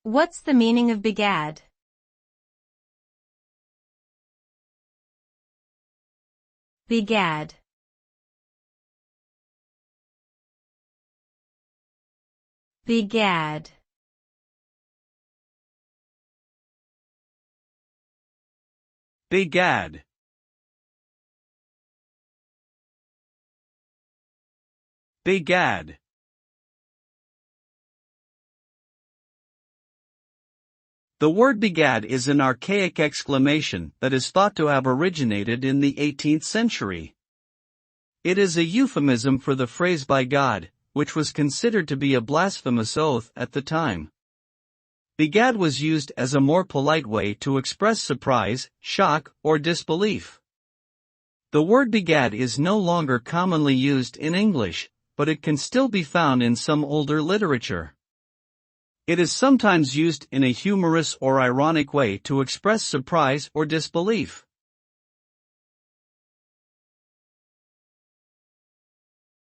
What's the meaning of begad? Begad. Begad. Begad. Begad. The word begad is an archaic exclamation that is thought to have originated in the 18th century. It is a euphemism for the phrase by God, which was considered to be a blasphemous oath at the time. Begad was used as a more polite way to express surprise, shock, or disbelief. The word begad is no longer commonly used in English, but it can still be found in some older literature. It is sometimes used in a humorous or ironic way to express surprise or disbelief.